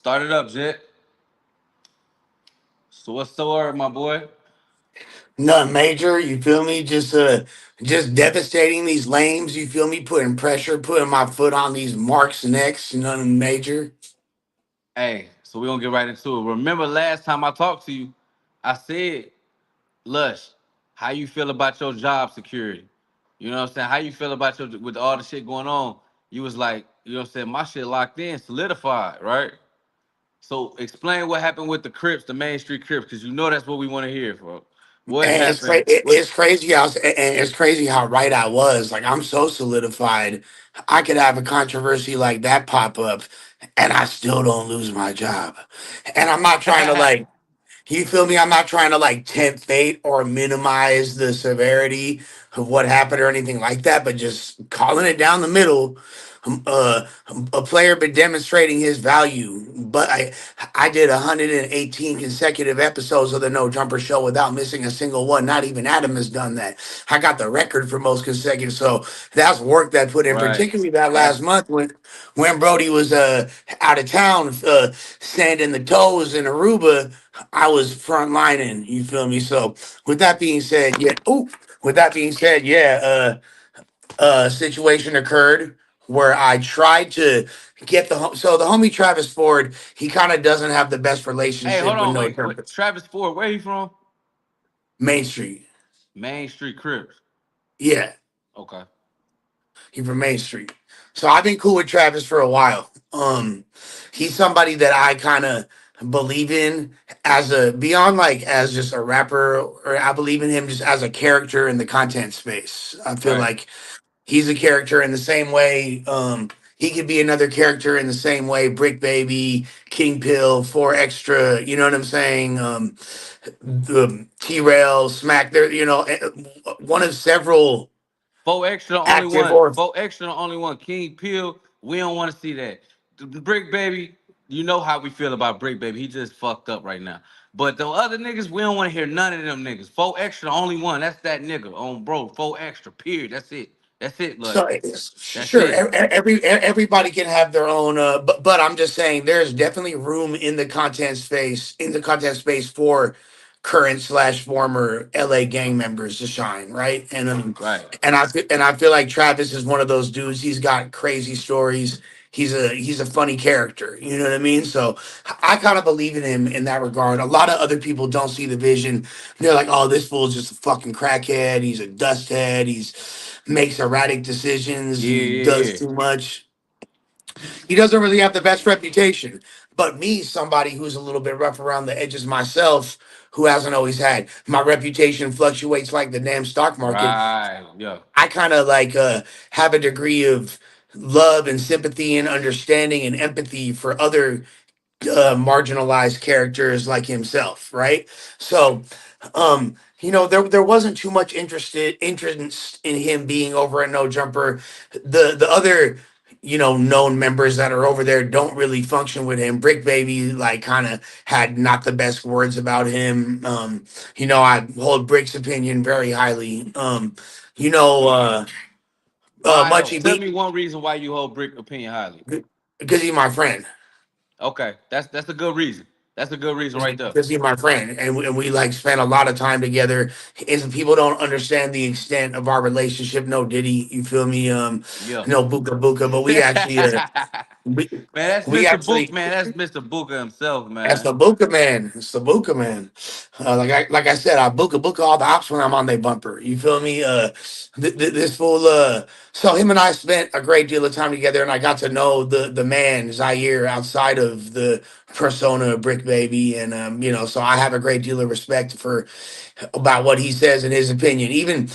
Start it up, Jet. So what's the word, my boy? Nothing major, you feel me? Just devastating these lames, you feel me? Putting pressure, putting my foot on these marks' necks, nothing major. Hey, so we're gonna get right into it. Remember last time I talked to you, I said, Lush, how you feel about your job security? You know what I'm saying? How you feel about your with all the shit going on? You was like, you know what I'm saying, my shit locked in, solidified, right? So explain what happened with the Crips, the Main Street Crips, because you know that's what we want to hear, bro. What And happened? What it's crazy how and it's crazy how right I was. Like I'm so solidified. I could have a controversy like that pop up and I still don't lose my job. And I'm not trying to like you feel me? I'm not trying to like tempt fate or minimize the severity of what happened or anything like that, but just calling it down the middle. A player been demonstrating his value, but I did 118 consecutive episodes of the No Jumper Show without missing a single one. Not even Adam has done that. I got the record for most consecutive, so that's work that put in. right. Particularly that last That's month when Brody was out of town, sanding the toes in Aruba. I was front lining. You feel me? So with that being said, yeah. Oh, with that being said, yeah. Situation occurred where I tried to get so the homie Travis Ford. He kind of doesn't have the best hey, hold relationship with on, No wait. Jumper. Travis Ford, where he from? Main Street. Main Street Crips. Yeah, Okay. he from Main Street. So I've been cool with Travis for a while. He's somebody that I kind of believe in as a beyond like as just a rapper, or I believe in him just as a character in the content space. I feel Right. like he's a character in the same way. He could be another character in the same way. Brick Baby, King Pill, Four Extra. You know what I'm saying? T Rail, Smack. There, one of several Four extra, the only active one. or Four extra, the only one. King Peel, we don't want to see that. The Brick Baby, you know how we feel about Brick Baby. He just fucked up right now. But the other niggas, we don't want to hear none of them niggas. Four extra, the only one. That's that nigga on bro. Four extra. Period. That's it. That's it, Lush. so. That's Sure, it. everybody can have their own. But I'm just saying, there's definitely room in the content space for current slash former LA gang members to shine, right? Right. And I feel like Travis is one of those dudes. He's got crazy stories. He's a funny character. You know what I mean? So I kind of believe in him in that regard. A lot of other people don't see the vision. They're like, "Oh, this fool's just a fucking crackhead. He's a dust head. He's makes erratic decisions. Yeah, He yeah, does yeah. too much. He doesn't really have the best reputation." But me, somebody who's a little bit rough around the edges myself, who hasn't always had my reputation fluctuates like the damn stock market. Right. Yeah. I kind of like have a degree of love and sympathy and understanding and empathy for other marginalized characters like himself, right? So, there wasn't too much interest in him being over at No Jumper. The other known members that are over there don't really function with him. Brick Baby like kind of had not the best words about him. I hold Brick's opinion very highly. You know, Why though? Munchie Tell B me one reason why you hold Brick opinion highly. because he's my friend. Okay, that's a good reason. That's a good reason right there. Because he's my friend, and we like spent a lot of time together. And people don't understand the extent of our relationship. No Diddy, you feel me? Yeah. No Buka Buka, but we, Man, that's we Mr. Book. actually Man, that's Mr. Booker himself, that's man. the Buka man. It's the Buka man. Like I said, I Buka all the ops when I'm on their bumper. You feel me? This fool. So him and I spent a great deal of time together, and I got to know the man Zaire outside of the persona of Brick Baby, and so I have a great deal of respect for about what he says in his opinion. Even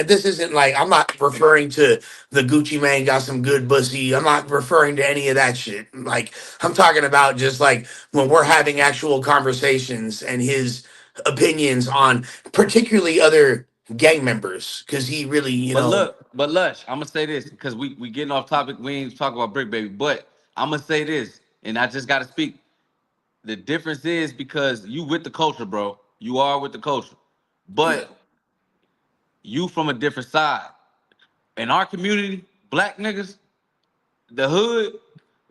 this isn't like I'm not referring to the Gucci man got some good pussy. I'm not referring to any of that shit. Like I'm talking about just like when we're having actual conversations and his opinions on particularly other gang members because he really But look, but Lush, I'm gonna say this because we getting off topic. We ain't talking about Brick Baby, but I'm gonna say this, and I just gotta speak. The difference is because you with the culture, bro. You are with the culture, yeah. but you from a different side. In our community, black niggas, the hood.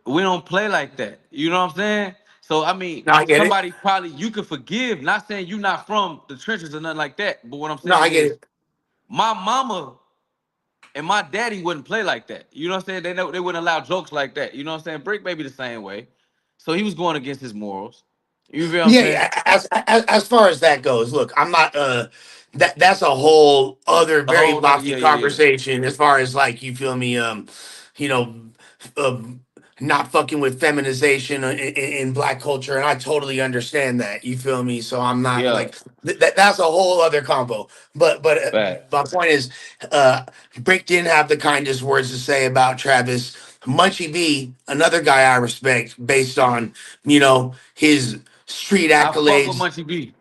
we don't play like that. You know what I'm saying? So I mean, No, I get it. somebody probably you could forgive. Not saying you not from the trenches or nothing like that. But what I'm No, I saying get is, it. my mama and my daddy wouldn't play like that. You know what I'm saying? They wouldn't allow jokes like that. You know what I'm saying? Brick Baby the same way. So he was going against his morals. You feel what I'm Yeah, saying? yeah, as far as that goes, look, I'm not that's a whole other A very whole nother, lofty yeah, yeah, yeah. conversation as far as like you feel me you know um not fucking with feminization in black culture, and I totally understand that. You feel me? So I'm not Yeah. like that's a whole other combo. But Fact. my point is uh Brick didn't have the kindest words to say about Travis. Munchie B, another guy I respect based on, his street I fuck with accolades, Munchie B.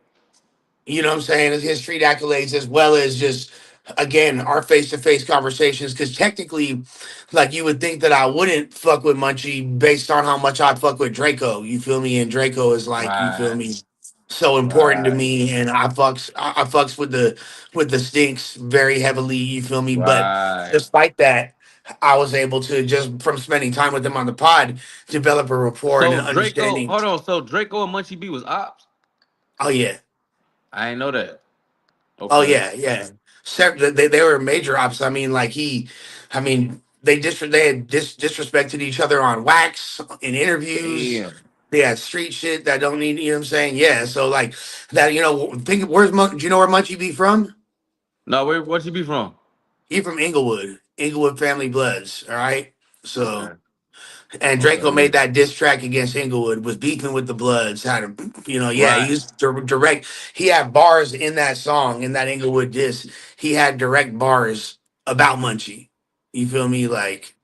you know what I'm saying? His street accolades, as well as just, again, our face to face conversations. Because technically, like, you would think that I wouldn't fuck with Munchie based on how much I fuck with Draco. You feel me? And Draco is like, you feel Right. me? So important to Right. me, and I fucks with the Stinks very heavily. You feel me? But Right. despite that, I was able to, just from spending time with them on the pod, develop a rapport and an So Draco, understanding. hold on. So Draco and Munchie B was ops? Oh yeah. I ain't know that. Oh Okay. yeah, yeah. They were major ops. I mean, like I mean, they had disrespected each other on wax in interviews. Damn. They had street shit that don't need. You know what I'm saying? Yeah. So like that. Think do you know where Munchie be from? No, where she be from? He from Inglewood, Inglewood family bloods. All right. So Okay. and Draco Okay. made that diss track against Inglewood, was beefing with the Bloods, had a, yeah, he Right. used direct. He had bars in that song, in that Inglewood diss. He had direct bars about Munchie. You feel me? Like,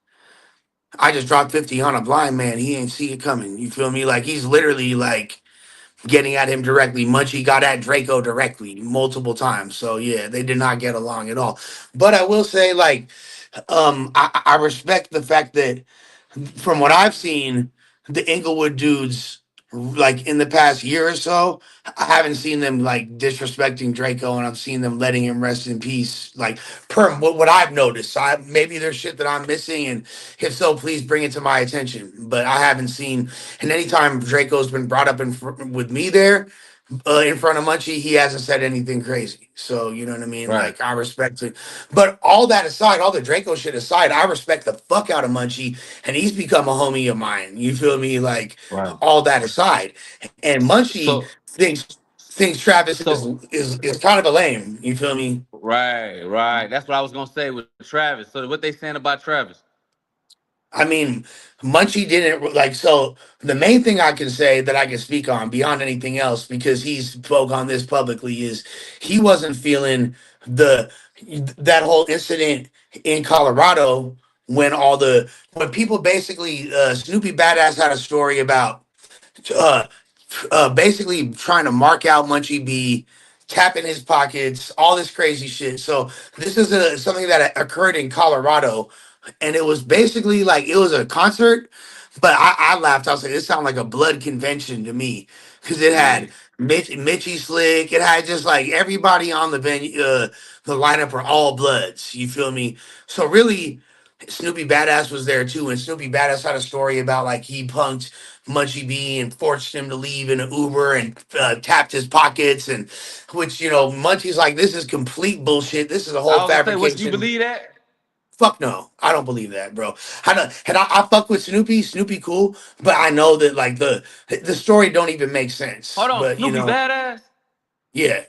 I just dropped 50 on a blind man. He ain't see it coming. You feel me? Like, he's literally like getting at him directly. Munchie got at Draco directly multiple times. So yeah, they did not get along at all. But I will say, like, I respect the fact that, from what I've seen, the Inglewood dudes, like in the past year or so, I haven't seen them like disrespecting Draco, and I've seen them letting him rest in peace. Like, per what I've noticed, maybe there's shit that I'm missing, and if so, please bring it to my attention. But I haven't seen, and anytime Draco's been brought up with me there, in front of Munchie, he hasn't said anything crazy. So you know what I mean? Right. Like, I respect it. But all that aside, all the Draco shit aside, I respect the fuck out of Munchie, and he's become a homie of mine. You feel me? Like, Right. all that aside, and Munchie So thinks Travis so is kind of a lame. You feel me? right, right. That's what I was gonna say with Travis. So what they saying about Travis? I mean, Munchie didn't like. So the main thing I can say that I can speak on beyond anything else, because he's spoke on this publicly, is he wasn't feeling the that whole incident in Colorado, when people basically, Snoopy Badass had a story about uh, basically trying to mark out Munchie B, tapping his pockets, all this crazy shit. So this is something that occurred in Colorado, and it was basically like it was a concert. But I laughed. I was like, it sounded like a blood convention to me, because it Yeah. had Mitchie Slick. It had just like everybody on the venue. The lineup were all bloods. You feel me? So really, Snoopy Badass was there too, and Snoopy Badass had a story about like he punked Munchie B and forced him to leave in an Uber, and tapped his pockets, and which, Munchie's like, this is complete bullshit. This is a whole I was gonna say, what you fabrication. believe that? Fuck no, I don't believe that, bro. I don't, and I fuck with Snoopy. Snoopy cool, but I know that like the story don't even make sense. Hold on, But Snoopy Badass. yeah.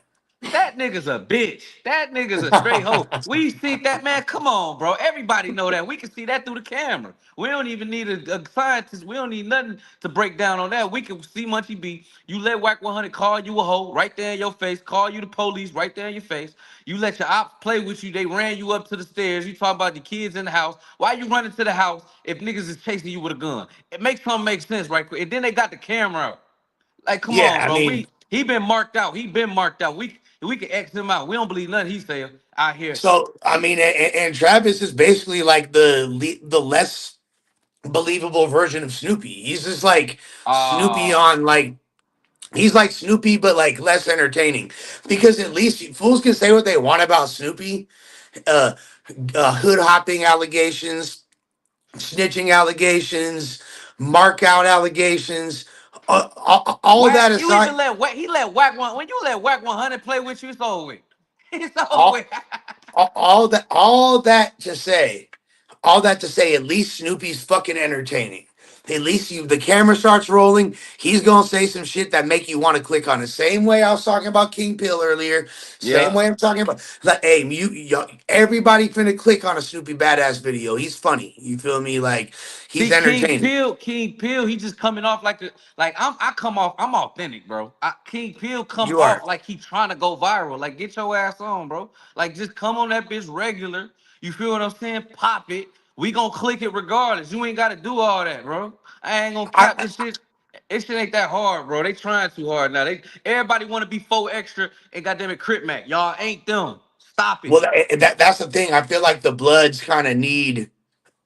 That nigga's a bitch. That nigga's a straight hoe. We see that, man. Come on, bro. Everybody know that. We can see that through the camera. We don't even need a scientist. We don't need nothing to break down on that. We can see Munchie B. You let Whack 100 call you a hoe right there in your face. Call you the police right there in your face. You let your ops play with you. They ran you up to the stairs. You talking about the kids in the house. Why you running to the house if niggas is chasing you with a gun? It makes something make sense right quick. And then they got the camera out. Like, come Yeah, on, I bro. mean, He been marked out. He been marked out. We can X him out. We don't believe nothing he say out here. so I mean, and Travis is basically like the less believable version of Snoopy. He's just like Snoopy Uh on like he's like Snoopy, but like less entertaining. Because at least fools can say what they want about Snoopy. Uh, hood hopping allegations, snitching allegations, mark out allegations. All Whack, that you even aside, let Whack. He let Whack one. When you let Whack 100 play with you, it's over with. It's over all, with. all that to say, all that to say, at least Snoopy's fucking entertaining. At least the camera starts rolling. He's gonna say some shit that make you want to click on it. Same way I was talking about King Pill earlier. Same Yeah. way I'm talking about like, hey, everybody finna click on a Snoopy badass video. He's funny. You feel me? Like he's See, entertaining. King Peel, he just coming off like I come off, I'm authentic, bro. King Peel come You are. off like he trying to go viral. Like get your ass on, bro. Like just come on that bitch regular. You feel what I'm saying? Pop it. We gonna click it regardless. You ain't gotta do all that, bro. I ain't gonna cap I this shit. This shit ain't that hard, bro. They trying too hard now. Everybody want to be full extra and goddamn it, Crip Mac. Y'all ain't them. Stop it. well that's the thing. I feel like the Bloods kind of need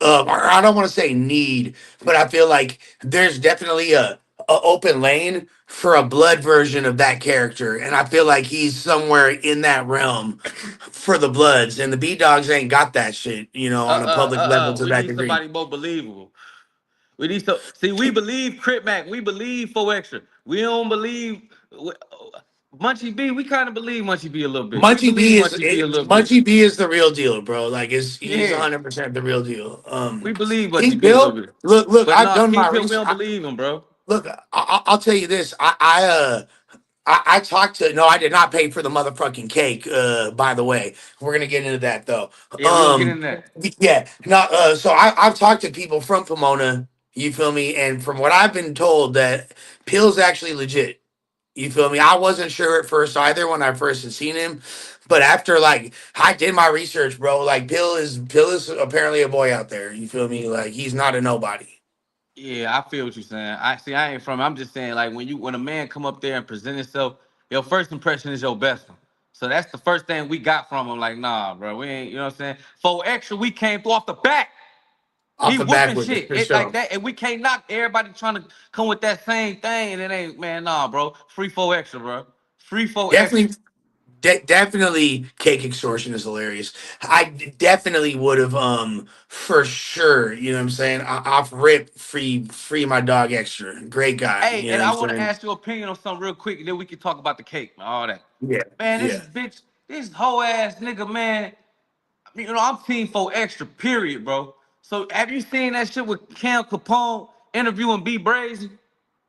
I don't want to say need, but I feel like there's definitely a open lane for a blood version of that character, and I feel like he's somewhere in that realm for the Bloods, and the B Dogs ain't got that shit, on a public level to We that need degree. somebody more believable. We need to see. We believe Crip Mac. We believe Four Extra. We don't believe Munchie B. We kind of believe Munchie B a little bit. We believe Munchie B a little bit. Munchie B is the real deal, bro. Like he's Yeah, 100% the real deal. we believe King Munchie B a little Bill, bit. look, But I've nah, done King my Pill, we research. don't believe him, bro. Look, I'll tell you this. I talked to no, I did not pay for the motherfucking cake. By the way, we're gonna get into that though. Yeah, we gonna get in there. Yeah, no. So I've talked to people from Pomona. You feel me? And from what I've been told, that Pill's actually legit. You feel me? I wasn't sure at first either when I first had seen him, but after like I did my research, bro. Like Pill is apparently a boy out there. You feel me? Like he's not a nobody. Yeah, I feel what you're saying. I see. I ain't from. I'm just saying, like when a man come up there and present himself, your first impression is your best one. So that's the first thing we got from him. Like, nah, bro, we ain't. You know what I'm saying? For extra, we came through off the back. Off He the back whooping with it shit. for It like sure. that, and we can't knock everybody trying to come with that same thing, and it ain't man, nah, bro. Free four extra, bro. Free four extra. Definitely definitely cake extortion is hilarious. Definitely would have for sure, you know what I'm saying? Off rip free my dog extra. Great guy, Hey, you know and what I I'm want to saying? ask your opinion on something real quick, and then we can talk about the cake, man, all that. Yeah. Man, this Yeah. bitch, this whole ass nigga, man. I mean, I'm team four extra, period, bro. So have you seen that shit with Cam Capone interviewing B Brazy?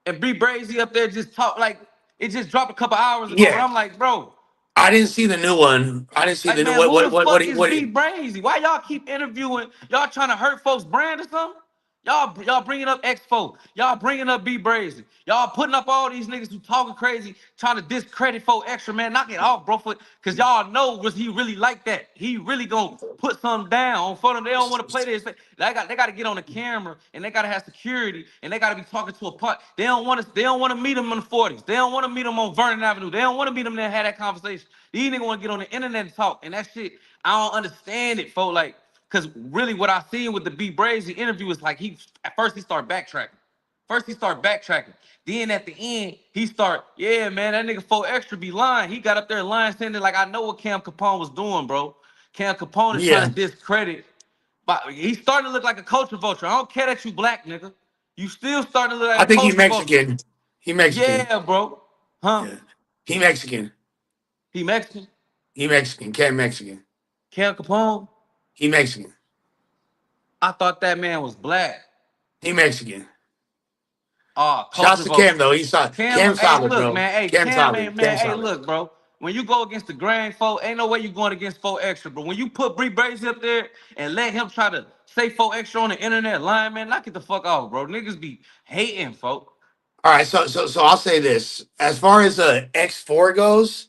And B Brazy up there just talk like it just dropped a couple hours ago, but Yeah. I'm like, bro. I didn't see the new one. I didn't see Like, the new man, who the what fuck he is B Brazy? Why y'all keep interviewing? Y'all trying to hurt folks' brand or something? Y'all bringing up X4. Y'all bringing up B Brazy. Y'all putting up all these niggas who talking crazy, trying to discredit for extra, man. Knock it off, bro. Cause y'all know was he really like that? He really gonna put something down on front of them. They don't want to play this. They gotta get on the camera and they gotta have security and they gotta be talking to a part. They don't want to meet them in the 40s. They don't want to meet them on Vernon Avenue. They don't want to meet them there and have that conversation. These niggas want to get on the internet and talk. And that shit, I don't understand it, folks. Like, cause really what I seen with the B Brazy interview is like he at first he started backtracking. First he start backtracking. Then at the end, he start, yeah, man, that nigga 4 extra be lying. He got up there lying, saying that like I know what Cam Capone was doing, bro. Cam Capone is trying Yeah. to discredit, but he's starting to look like a culture vulture. I don't care that you black, nigga. You still starting to look like I a think he culture vulture. Mexican. He Mexican. Yeah, bro. Huh? Yeah. He Mexican. He Mexican? He Mexican. Cam Mexican. Cam Capone? He Mexican. I thought that man was black. He Mexican. Oh, Shouts culture to Cam vulture. though. He's solid. Cam, Cam hey, solid, look, bro. man. Hey, Cam Cam solid. ain't Cam man. Hey, solid. look, bro. When you go against the grand foe, ain't no way you going against 4 extra. But when you put Bree Brazy up there and let him try to say 4 extra on the internet, lying, man, knock it the fuck off, bro. Niggas be hating, folk. All right, so I'll say this. As far as X4 goes,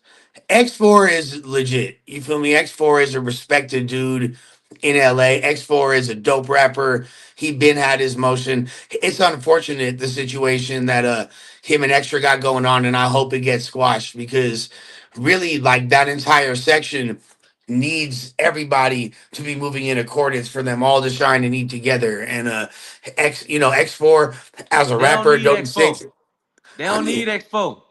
X4 is legit. You feel me? X4 is a respected dude in LA. X4 is a dope rapper. He been had his motion. It's unfortunate the situation that him and Extra got going on, and I hope it gets squashed because really like that entire section needs everybody to be moving in accordance for them all to shine and eat together. And X4 as a They don't rapper, need Dope X4. Six. They I don't mean, need X4.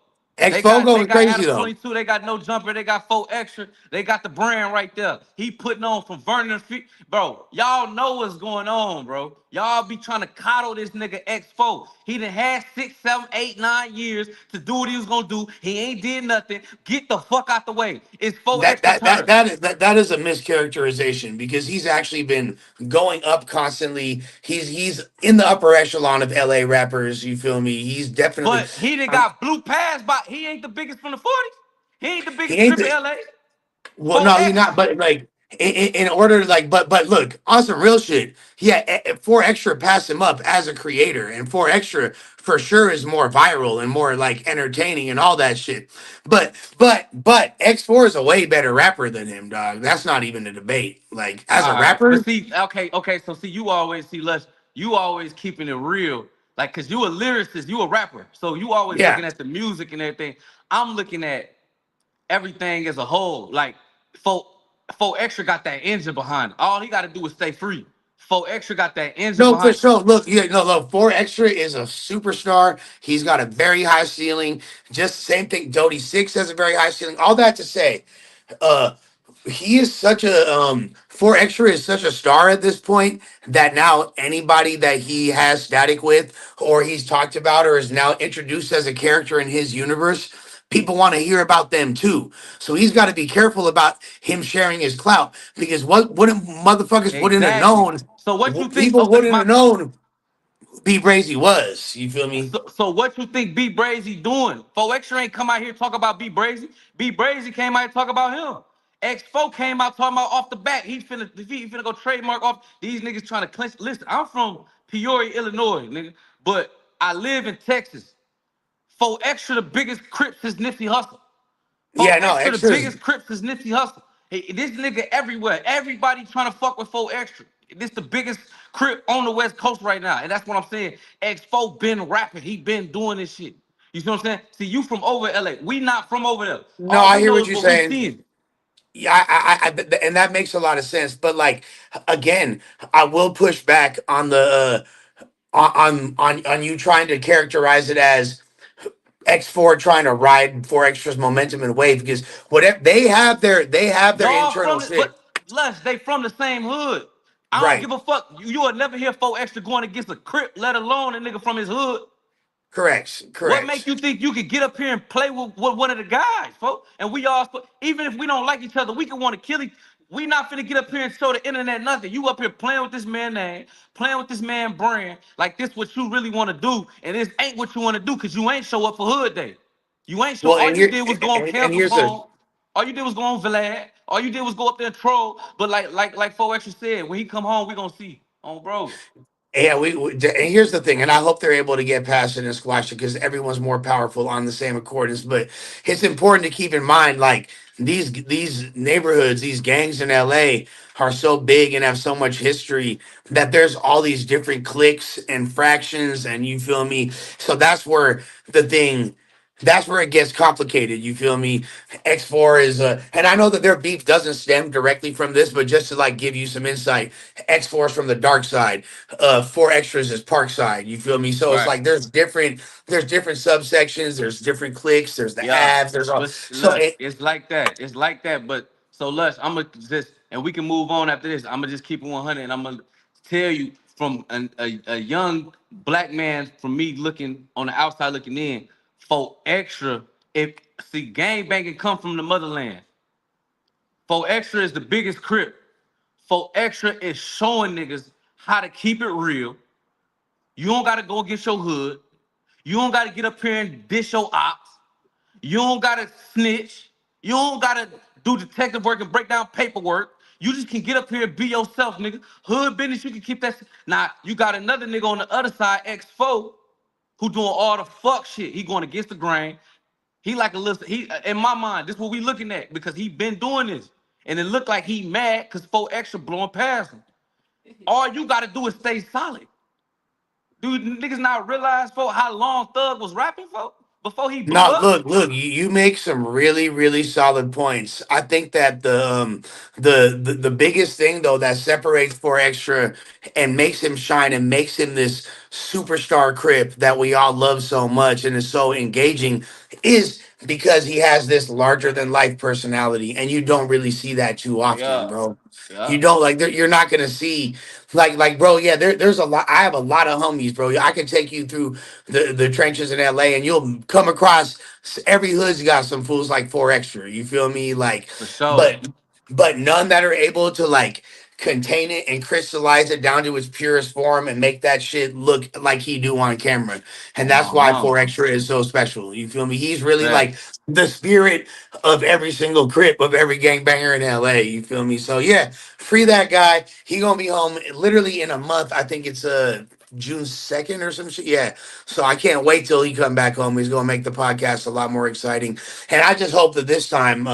They X4 got they going got crazy Adam though. 22. They got no jumper. They got 4 extra. They got the brand right there. He putting on from Vernon, bro. Y'all know what's going on, bro. Y'all be trying to coddle this nigga X4. He done had 6, 7, 8, 9 years to do what he was gonna do. He ain't did nothing. Get the fuck out the way. It's 4 extra turn. That is a mischaracterization because he's actually been going up constantly. He's in the upper echelon of LA rappers. You feel me? He's definitely. But he done Um, got blue pass by. He ain't the biggest from the 40s. He ain't the he biggest ain't crip in the, LA. well, 4 no, he's not. extra. But like, in order to like, but look, on some real shit, yeah, four extra passed him up as a creator, and four extra for sure is more viral and more like entertaining and all that shit. But X4 is a way better rapper than him, dog. That's not even a debate. Like as a All right, but rapper, see, okay. So see, you always see Lush. You always keeping it real, like, cause you a lyricist, you a rapper, so you always yeah. looking at the music and everything. I'm looking at everything as a whole. Like, Fo Extra got that engine behind it. All he got to do is stay free. Fo Extra got that engine No, for behind it. sure. Look, yeah, no, look, four extra is a superstar. He's got a very high ceiling. Just same thing. Dodie Six has a very high ceiling. All that to say, uh, he is such a four extra is such a star at this point that now anybody that he has static with or he's talked about or is now introduced as a character in his universe, people want to hear about them too. So he's got to be careful about him sharing his clout because what wouldn't motherfuckers wouldn't have Exactly. known, So what you think? people Okay, wouldn't my have known who B Brazy was. You feel me? so what you think B Brazy doing? Fo Extra ain't come out here talk about B Brazy. B Brazy came out here talk about him. X4 came out talking about off the bat. He finna go trademark off these niggas trying to clinch. Listen, I'm from Peoria, Illinois, nigga, but I live in Texas. Fo Extra, the biggest Crips is Nipsey Hussle. Fo Yeah, no, Extra, the extras. biggest Crips is Nipsey Hussle. Hey, this nigga everywhere. Everybody trying to fuck with Fo Extra. This the biggest Crip on the West Coast right now. And that's what I'm saying. X4 been rapping. He been doing this shit. You see what I'm saying? See, you from over LA. We not from over there. No, All I we hear know what is you're what we saying. seeing. Yeah, and that makes a lot of sense. But like, again, I will push back on the on you trying to characterize it as X4 trying to ride four extras momentum and wave because whatever they have their Y'all internal from the, but shit. Lush, they from the same hood. I don't Right. give a fuck. You will never hear Fo Extra going against a Crip, let alone a nigga from his hood. Correct. What make Correct. you think you could get up here and play with one of the guys, folks? And we all, even if we don't like each other, we can want to kill each. We not finna get up here and show the internet nothing. You up here playing with this man name, playing with this man brand, like this what you really want to do, and this ain't what you want to do because you ain't show up for Hood Day. You ain't show. Well, All you did was go on and Campus here's the Phone. All you did was go on Vlad. All you did was go up there and troll. But like Fo Extra said, when he come home, we gonna see on bro. yeah, and here's the thing, and I hope they're able to get past it and squash it because everyone's more powerful on the same accordance. But it's important to keep in mind, like these neighborhoods, these gangs in LA are so big and have so much history that there's all these different cliques and fractions, and you feel me. So the thing. That's where it gets complicated. You feel me? X4 is, and I know that their beef doesn't stem directly from this, but just to like give you some insight, X4 is from the dark side, four extras is Parkside. You feel me? So it's Right. like there's different subsections, there's different cliques, there's the Yeah, abs, there's all. but So Lush, it's like that. It's like that. But so Lush, I'm gonna just, and we can move on after this. I'm gonna just keep it 100, and I'm gonna tell you from a young black man, from me looking on the outside looking in, for extra. If see, gang banging come from the motherland. For extra is the biggest crip. For extra is showing niggas how to keep it real. You don't gotta go against your hood. You don't gotta get up here and dish your ops. You don't gotta snitch. You don't gotta do detective work and break down paperwork. You just can get up here and be yourself, nigga. Hood business, you can keep that. Now, you got another nigga on the other side, X4, who doing all the fuck shit. He going against the grain. He like a little, he, in my mind, this is what we looking at because he been doing this. And it looked like he mad because 4 extra blowing past him. All you gotta do is stay solid. Dude, niggas not realize, for how long Thug was rapping for before he blew no, up. look, you make some really solid points. I think that the biggest thing though that separates four extra and makes him shine and makes him this superstar crip that we all love so much and is so engaging is because he has this larger than life personality, and you don't really see that too often, Yeah, bro. You yeah. don't like you're not gonna see bro. Yeah, there's a lot. I have a lot of homies, bro. I can take you through the trenches in LA, and you'll come across every hood's got some fools like four extra. You feel me? Like, For sure. but none that are able to like contain it and crystallize it down to its purest form and make that shit look like he do on camera. And On that's my why mama. 4 Extra is so special. You feel me? He's really like Facts. the spirit of every single Crip of every gangbanger in LA. You feel me? So yeah, free that guy. He gonna be home literally in a month. I think it's June 2nd or some shit. Yeah. So I can't wait till he come back home. He's gonna make the podcast a lot more exciting. And I just hope that this time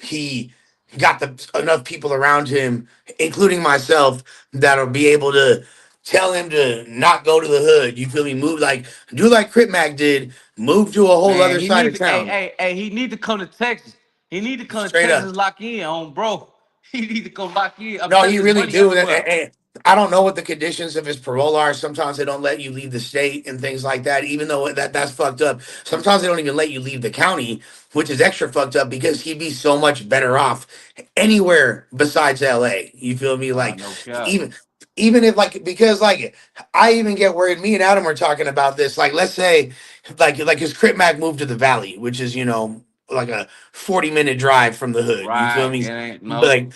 he got enough people around him, including myself, that'll be able to tell him to not go to the hood. You feel me? Move like do like Crip Mac did. Move to a whole Man, other he side need of to. Hey, town. hey, hey. He need to come to Texas. He need to come to Straight Texas. up. Lock in on bro. He need to come lock in. I'm No, telling he you, there's really money do. everywhere. And I don't know what the conditions of his parole are. Sometimes they don't let you leave the state and things like that. Even though that's fucked up. Sometimes they don't even let you leave the county, which is extra fucked up because he'd be so much better off anywhere besides LA. You feel me? Nah, Like no cap. even even if like because like I even get worried. Me and Adam were talking about this. Like let's say like his Crip Mac moved to the Valley, which is like a 40-minute drive from the hood. You feel Right. It me? ain't But no. like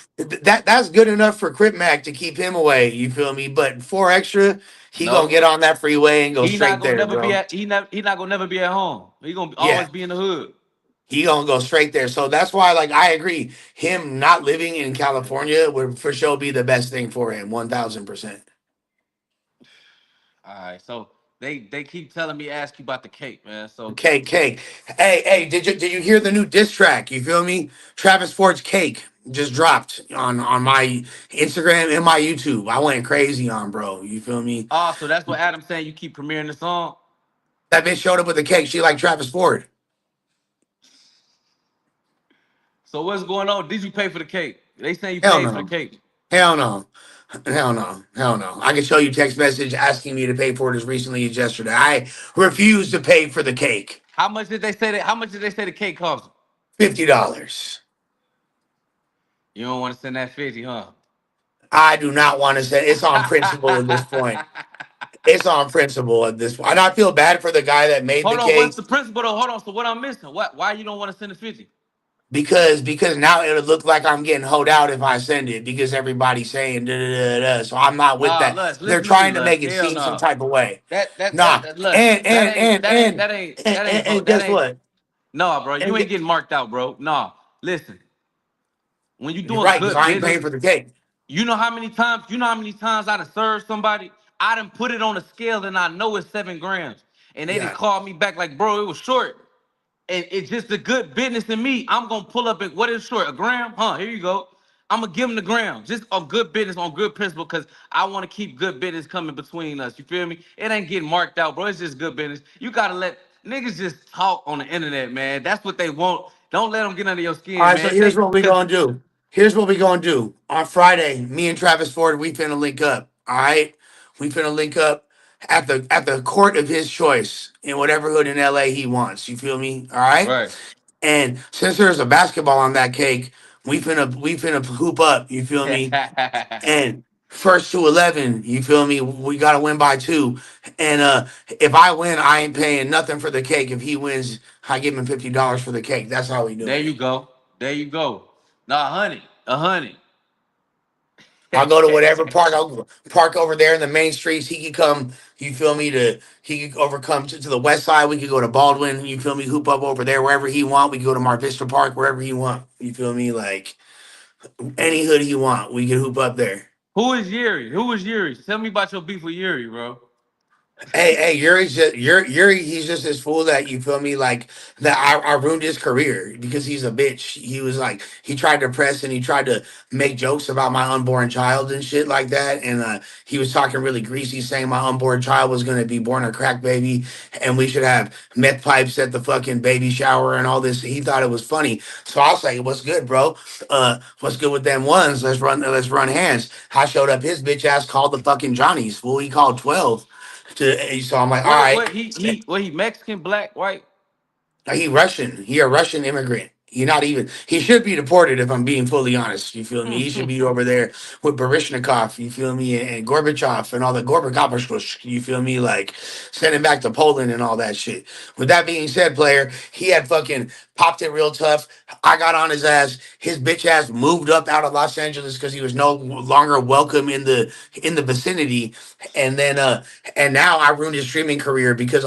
that's good enough for Crip Mac to keep him away. You feel me? But 4 Extra, he gonna No. get on that freeway and go He not straight gonna there, never be bro. at. He not gonna never be at home. He gonna Yeah, always be in the hood. he gonna go straight there. So that's why, like, I agree. Him not living in California would for sure be the best thing for him. 1,000%. All right. So they keep telling me ask you about the cake, man. So Cake, cake. Hey, did you hear the new diss track? You feel me? Travis Ford's Cake just dropped on my Instagram and my YouTube. I went crazy on, bro. You feel me? so that's what Adam's saying. You keep premiering the song. That bitch showed up with a cake. She like Travis Ford. So what's going on? Did you pay for the cake? They saying you Hell paid for the no. cake. Hell no. Hell no. Hell no. I can show you text message asking me to pay for it as recently as yesterday. I refuse to pay for the cake. How much did they say that? How much did they say the cake cost? $50. You don't want to send that 50, huh? I do not want to say it's on principle at this point. It's on principle at this point. And I feel bad for the guy that made the Hold on, what's cake the principle though? Hold on. So what I'm missing? What? Why you don't want to send the 50? because now it'll look like I'm getting hoed out if I send it because everybody's saying da da da da. So I'm not with Nah, that. Lush, They're listen to me, trying to Lush. make it Hell seem some no. type of way. That Nah. Lush. And That and ain't and that ain't and that ain't and, that ain't and, bro. and That guess ain't what? no, bro. You And ain't getting marked out, bro. Nah. Listen, when you you're doing right, because good I ain't business, paying for the cake. you know how many times I done served somebody? I done put it on a scale and I know it's 7 grams. And they done Yeah. called me back like, bro, it was short. And it's just the good business in me. I'm gonna pull up and what is short? A gram? Huh, here you go. I'm gonna give them the gram. Just on good business, on good principle, because I want to keep good business coming between us. You feel me? It ain't getting marked out, bro. It's just good business. You gotta let niggas just talk on the internet, man. That's what they want. Don't let them get under your All skin, right, so man. here's Say, what we cause gonna do. Here's what we gonna do. On Friday, me and Travis Ford, we finna link up. All right, we finna link up at the court of his choice in whatever hood in LA he wants. You feel me? All right. right. And since there's a basketball on that cake, we finna hoop up. You feel me? And first to 11, you feel me? We gotta win by two. And if I win, I ain't paying nothing for the cake. If he wins, I give him $50 for the cake. That's how we There doing you it. go. There you go. Nah, 100, 100. I'll go to whatever park. I'll park over there in the main streets. He could come. You feel me? He could overcome to the west side. We could go to Baldwin. You feel me? Hoop up over there wherever he want. We could go to Mar Vista Park wherever he want. You feel me? Like any hood he want, we can hoop up there. Who is Yuri? Who is Yuri? Tell me about your beef with Yuri, bro. Hey, Yuri. He's just this fool that you feel me. Like that, I ruined his career because he's a bitch. He was like he tried to press and he tried to make jokes about my unborn child and shit like that. And he was talking really greasy, saying my unborn child was gonna be born a crack baby, and we should have meth pipes at the fucking baby shower and all this. He thought it was funny. So I was like, "What's good, bro? What's good with them ones? Let's run hands." I showed up. His bitch ass called the fucking Johnnies. Fool, he called 12 so I'm like, all What right. what he Mexican, black, white? He Russian. He a Russian immigrant. He not even. He should be deported if I'm being fully honest. You feel me? He should be over there with Baryshnikov. You feel me? And Gorbachev and all the Gorbachev. You feel me? Like send him back to Poland and all that shit. With that being said, player, he had fucking popped it real tough. I got on his ass. His bitch ass moved up out of Los Angeles because he was no longer welcome in the vicinity. And then and now I ruined his streaming career because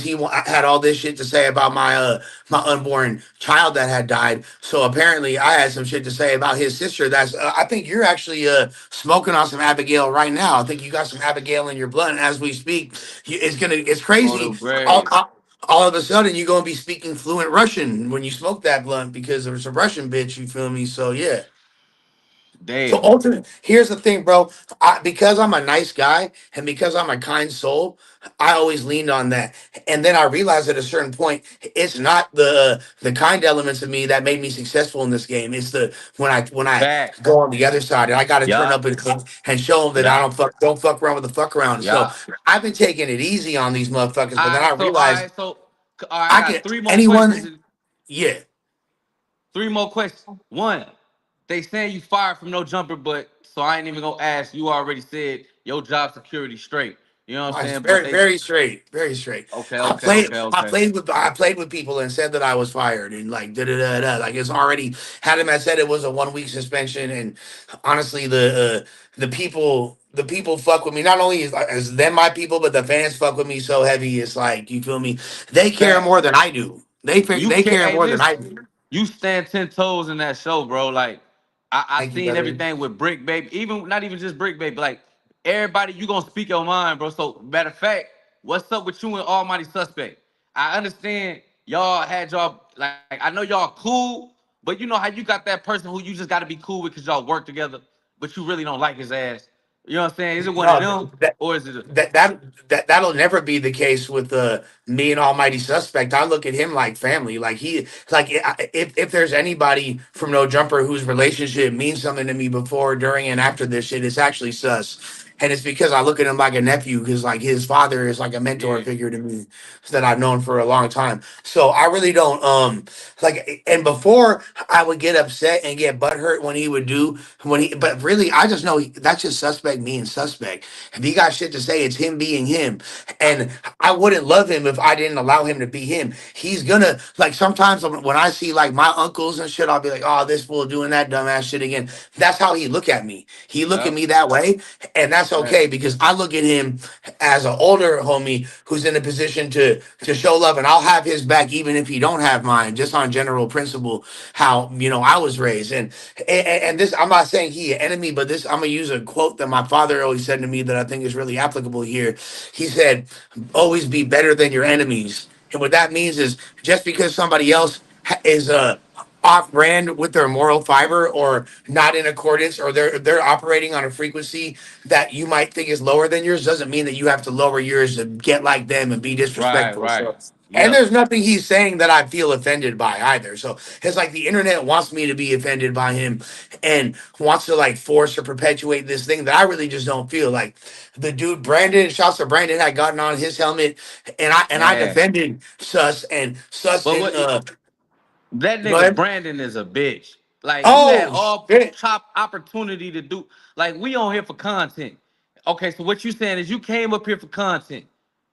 he had all this shit to say about my unborn child that had died. So apparently, I had some shit to say about his sister. That's I think you're actually smoking on some Abigail right now. I think you got some Abigail in your blood and as we speak. It's On the crazy. All, grave. all all of a sudden, you're gonna be speaking fluent Russian when you smoke that blunt because there's a Russian bitch. You feel me? So yeah. So Damn. ultimate, here's the thing, bro. Because I'm a nice guy and because I'm a kind soul, I always leaned on that. And then I realized at a certain point, it's not the kind elements of me that made me successful in this game. It's the when I Facts. go on the other side and I got to turn Yup. up and show them that I Yup. don't fuck around with the fuck around. So Yup. I've been taking it easy on these motherfuckers, but then I All realized right, so all right, I I got can three more questions. anyone. Yeah, Three more questions. One, they saying you fired from no jumper, but so I ain't even gonna ask. You already said your job security straight. You know what I'm it's saying? But very, they very straight, very straight. okay, okay, okay, okay. I played with people and said that I was fired and like da da da da. Like it's already had him. I said it was a 1 week suspension, and honestly, the people fuck with me. Not only as them my people, but the fans fuck with me so heavy. It's like you feel me. They care more Facts. than I do. You They can't. care Hey, more than listen. I do. You stand 10 toes in that show, bro. Like I Thank you, seen brother. everything with Brick Baby. Even not even just Brick Baby. Like everybody, you gonna speak your mind, bro. So matter of fact, what's up with you and Almighty Suspect? I understand y'all had y'all like I know y'all cool, but you know how you got that person who you just gotta be cool with because y'all work together, but you really don't like his ass. You know what I'm saying? Is it one of No, them or is it? that that that'll never be the case with me and Almighty Suspect. I look at him like family. Like if there's anybody from No Jumper whose relationship means something to me before, during, and after this shit, it's actually Sus. And it's because I look at him like a nephew, because like his father is like a mentor Yeah. figure to me that I've known for a long time. So I really don't like. And before I would get upset and get butthurt when he would do when he, but really I just know that's just Suspect being Suspect. If he got shit to say, it's him being him. And I wouldn't love him if I didn't allow him to be him. He's gonna like sometimes when I see like my uncles and shit, I'll be like, oh, this fool doing that dumbass shit again. That's how he look at me. He look at Yep. me that way, and that's okay Facts. because I look at him as an older homie who's in a position to show love, and I'll have his back even if he don't have mine, just on general principle. How I was raised, and this I'm not saying he an enemy, but this I'm gonna use a quote that my father always said to me that I think is really applicable here. He said, "Always be better than your enemies," and what that means is just because somebody else is off brand with their moral fiber or not in accordance or they're operating on a frequency that you might think is lower than yours doesn't mean that you have to lower yours to get like them and be Right. disrespectful. Right. So and Yep. there's nothing he's saying that I feel offended by either. So it's like the internet wants me to be offended by him and wants to like force or perpetuate this thing that I really just don't feel like. The dude Brandon, shouts to Brandon, had gotten on his helmet and I Man. defended Sus and Sus But and what? That go nigga ahead. Brandon is a bitch. Like you had Oh all shit. chop opportunity to do. Like we on here for content. Okay, so what you saying is you came up here for content.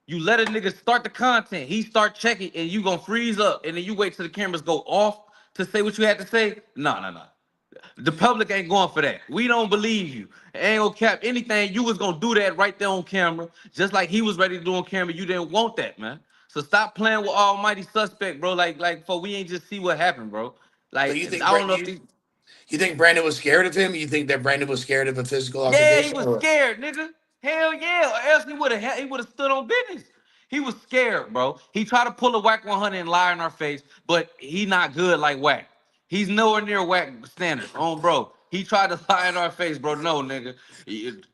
You let a nigga start the content. He start checking, and you gonna freeze up, and then you wait till the cameras go off to say what you had to say. No, no, no. The public ain't going for that. We don't believe you. Ain't gonna cap anything. You was gonna do that right there on camera, just like he was ready to do on camera. You didn't want that, man. So stop playing with Almighty Suspect, bro. For we ain't just see what happened, bro. So Like you I think don't know if these. you think Brandon was scared of him? You think that Brandon was scared of a physical Yeah, he altercation? was Or what? scared, nigga. Hell yeah. Or else he would have stood on business. He was scared, bro. He tried to pull a whack 100 and lie in our face, but he not good like whack. He's nowhere near whack standards. Bro. He tried to lie in our face, bro. No, nigga.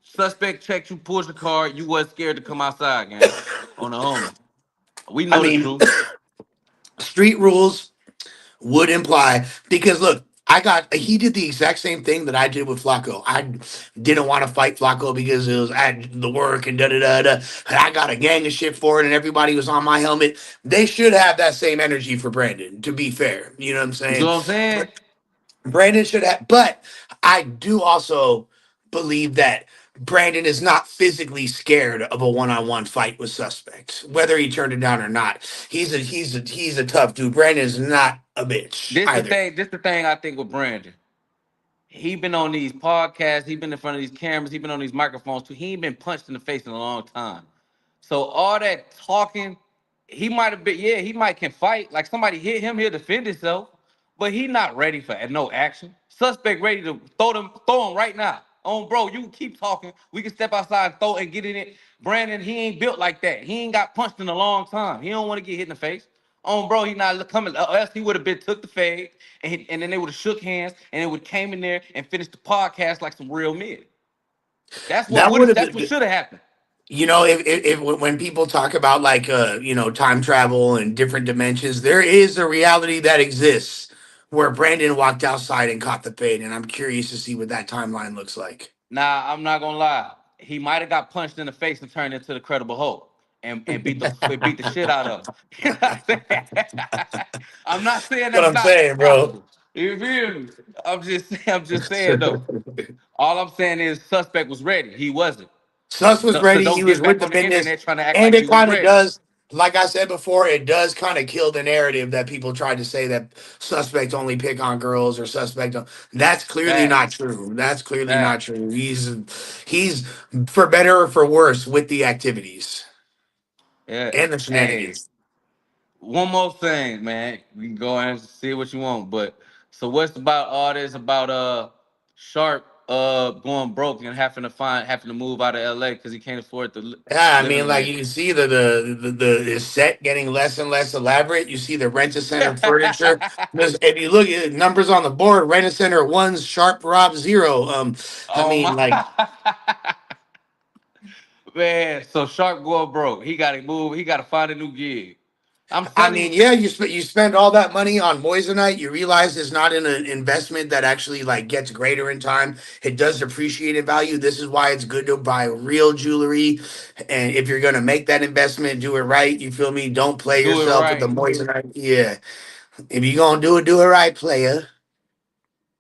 Suspect checked you, pulled your card. You was scared to come outside, gang. On the homie. We I know the mean, truth. street rules would imply because look, he did the exact same thing that I did with Flacco. I didn't want to fight Flacco because it was at the work and da da da da. And I got a gang of shit for it, and everybody was on my helmet. They should have that same energy for Brandon. To be fair, you know what I'm You see saying? what I'm saying? Brandon should have, but I do also believe that Brandon is not physically scared of a one-on-one fight with suspects, whether he turned it down or not. He's a tough dude. Brandon is not a bitch This the either. thing. This the thing I think with Brandon. He been on these podcasts. He been in front of these cameras. He been on these microphones too. He ain't been punched in the face in a long time. So all that talking, he might have been. Yeah, he might can fight. Like somebody hit him, he'll defend himself. But he not ready for no action. Suspect ready to throw him right now. Bro, you can keep talking. We can step outside and throw and get in it. Brandon, he ain't built like that. He ain't got punched in a long time. He don't want to get hit in the face. Bro, he not coming. Else he would have been took the fade, and then they would have shook hands, and it would came in there and finished the podcast like some real men. That's what That would would have. have That's what been, should have happened. if when people talk about like time travel and different dimensions, there is a reality that exists where Brandon walked outside and caught the fade, and I'm curious to see what that timeline looks like. Nah, I'm not gonna lie. He might have got punched in the face and turned into the Credible Hulk and beat the shit out of him. You know what I'm saying? I'm not saying What that's I'm not saying, bro. possible. You feel me? I'm just saying though. All I'm saying is suspect was ready. He wasn't. Sus was So ready. He don't was get with back the on the business, internet trying to act and like you it was kind of ready. does. Like I said before, it does kind of kill the narrative that people tried to say that suspects only pick on girls or suspect. That's clearly not Facts. true. That's clearly not Facts. true. He's for better or for worse with the activities Yeah. and the Hey. shenanigans. One more thing, man. We can go and see what you want. But so what's about all this about Sharp going broke and having to move out of LA because he can't afford to Yeah, I living mean, like there. you can see the set getting less and less elaborate. You see the rent a center furniture. If you look at numbers on the board, rent a center one's sharp rob zero. I Oh mean, my like man. So Sharp going broke. He gotta move, he gotta find a new gig. I'm I telling mean, you, yeah, you spend all that money on Moissanite. You realize it's not in an investment that actually like gets greater in time. It does depreciate in value. This is why it's good to buy real jewelry. And if you're gonna make that investment, do it right. You feel me? Don't play do it yourself with the right. Moissanite. Yeah, if you're gonna do it right, player.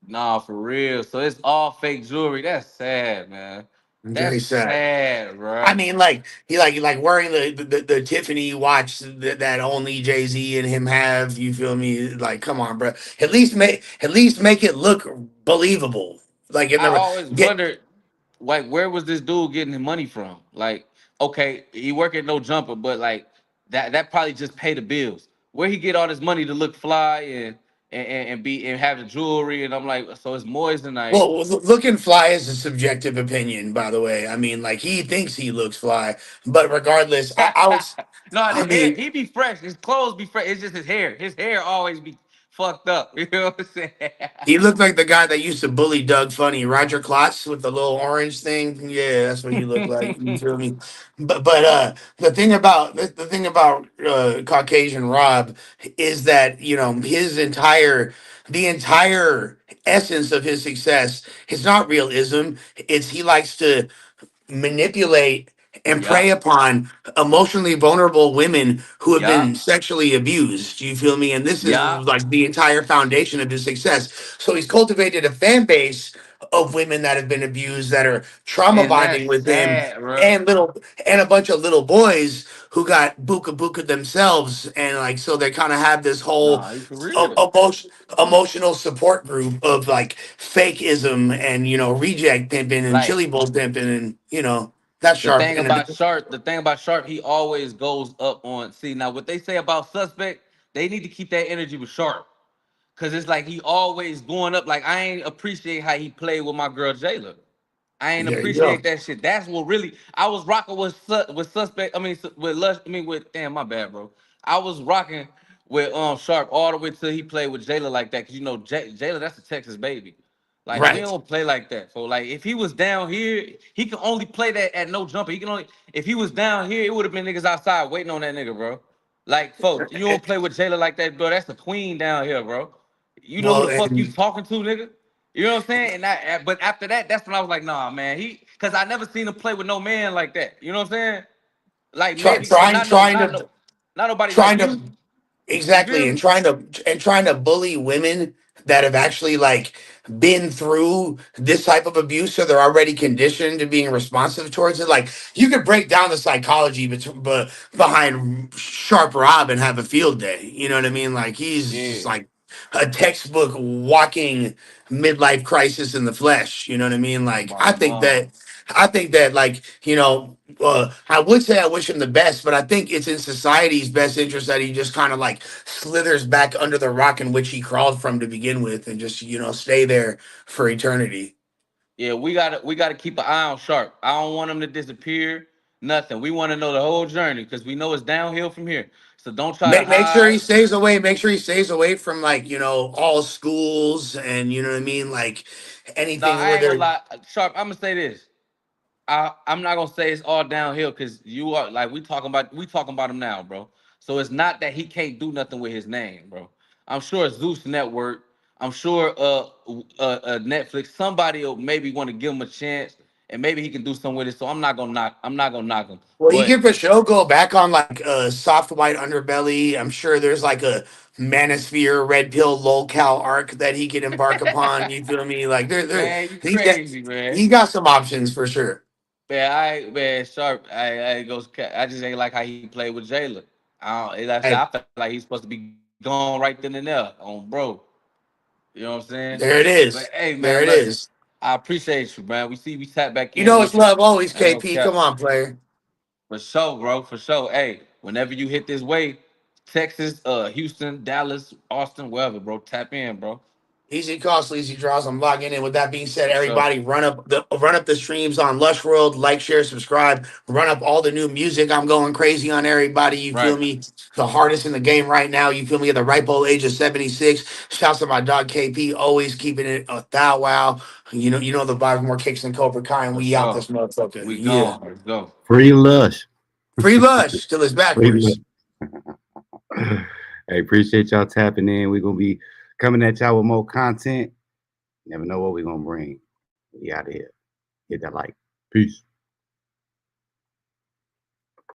Nah, for real. So it's all fake jewelry. That's sad, man. That's Very sad. sad, I bro. mean, like he like wearing the Tiffany watch that only Jay Z and him have. You feel me? Like, come on, bro. At least make it look believable. Like in I the always get. wondered, like, where was this dude getting his money from? Like, okay, he work at No Jumper, but like that probably just pay the bills. Where he get all this money to look fly and be and have the jewelry? And I'm like, so it's moissanite. Well, looking fly is a subjective opinion, by the way. I mean, like he thinks he looks fly, but regardless, I was. No, the I hair, mean, he be fresh. His clothes be fresh. It's just his hair. His hair always be fucked up. You know what I'm saying? he looked like the guy that used to bully Doug Funny, Roger Klotz with the little orange thing. Yeah, that's what he looked like. You feel me? But the thing about Caucasian Rob is that the entire essence of his success is not realism. It's he likes to manipulate and prey Yup. upon emotionally vulnerable women who have been Yup. sexually abused. You feel me? And this is Yup. like the entire foundation of his success. So he's cultivated a fan base of women that have been abused that are trauma And that's bonding with him sad, bro. and a bunch of little boys who got buka buka themselves, and like so they kind of have this whole Nah, you for real. emotional support group of like fakeism and reject pimping and Like chili bowl pimping and that's the sharp. thing about Sharp, he always goes up on. See now, what they say about Suspect, they need to keep that energy with Sharp, cause it's like he always going up. Like I ain't appreciate how he played with my girl Jayla. I ain't There you go. appreciate that shit. That's what really I was rocking with Suspect. I mean with Lush. I mean with damn my bad, bro. I was rocking with Sharp all the way till he played with Jayla like that. Cause Jayla, that's a Texas baby. Like we Right. don't play like that. So like if he was down here, he can only play that at No Jumper. He can only if he was down here, it would have been niggas outside waiting on that nigga, bro. Like folks, you don't play with Jayla like that, bro. That's the queen down here, bro. You know who Well, the fuck you and talking to, nigga? You know what I'm saying? But after that, that's when I was like, nah, man, cause I never seen him play with no man like that. You know what I'm saying? Like maybe trying trying to not nobody like trying to you. You exactly, feel and me? trying to bully women that have actually like been through this type of abuse, so they're already conditioned to being responsive towards it. Like you could break down the psychology behind Sharp Rob and have a field day. You know what I mean? Like he's just Yeah, like a textbook walking midlife crisis in the flesh. You know what I mean? Like my mom. I think that like I would say I wish him the best, but I think it's in society's best interest that he just kind of like slithers back under the rock in which he crawled from to begin with, and just stay there for eternity. Yeah, we gotta keep an eye on Sharp. I don't want him to disappear. Nothing. We want to know the whole journey because we know it's downhill from here. So don't try to Make sure he hide. stays away. Make sure he stays away from like all schools, and you know what I mean, like Nah, anything I where ain't gonna they're. lie. Sharp, I'm gonna say this. I'm not gonna say it's all downhill because you are like we talking about him now, bro. So it's not that he can't do nothing with his name, bro. I'm sure Zeus Network, I'm sure Netflix, somebody will maybe want to give him a chance and maybe he can do something with it. So I'm not gonna knock him. Well, he But can for sure go back on like a soft white underbelly. I'm sure there's like a manosphere red pill lolcow arc that he could embark upon. You feel me? Like man, you he's got crazy, man. he got some options for sure. Man, Sharp, I just ain't like how he played with Jalen. As I said, I Hey, felt like he's supposed to be gone right then and there on bro. You know what I'm saying? there it But is. hey, man, There it look, is. I appreciate you, man. We sat back You in know it's with you. love always, I ain't no KP. cap. Come on, player. For sure, bro. For sure. Hey, whenever you hit this way, Texas, Houston, Dallas, Austin, wherever, bro. Tap in, bro. Easy call, sleazy draws. I'm logging in. With that being said, For sure. everybody run up the streams on Lush World. Like, share, subscribe. Run up all the new music. I'm going crazy on everybody. You feel Right. me? The hardest in the game right now. You feel me? At the ripe old age of 76. Shouts to my dog KP, always keeping it a thou wow. You know the vibe, more kicks than Cobra Kai, and For we out this sure. motherfucker. We Yeah. gone. Let's go. Free Lush. Free Lush till it's Free Lush. backwards. Hey, appreciate y'all tapping in. We're gonna be coming at y'all with more content. Never know what we're gonna bring. We out of here. Hit that like. Peace.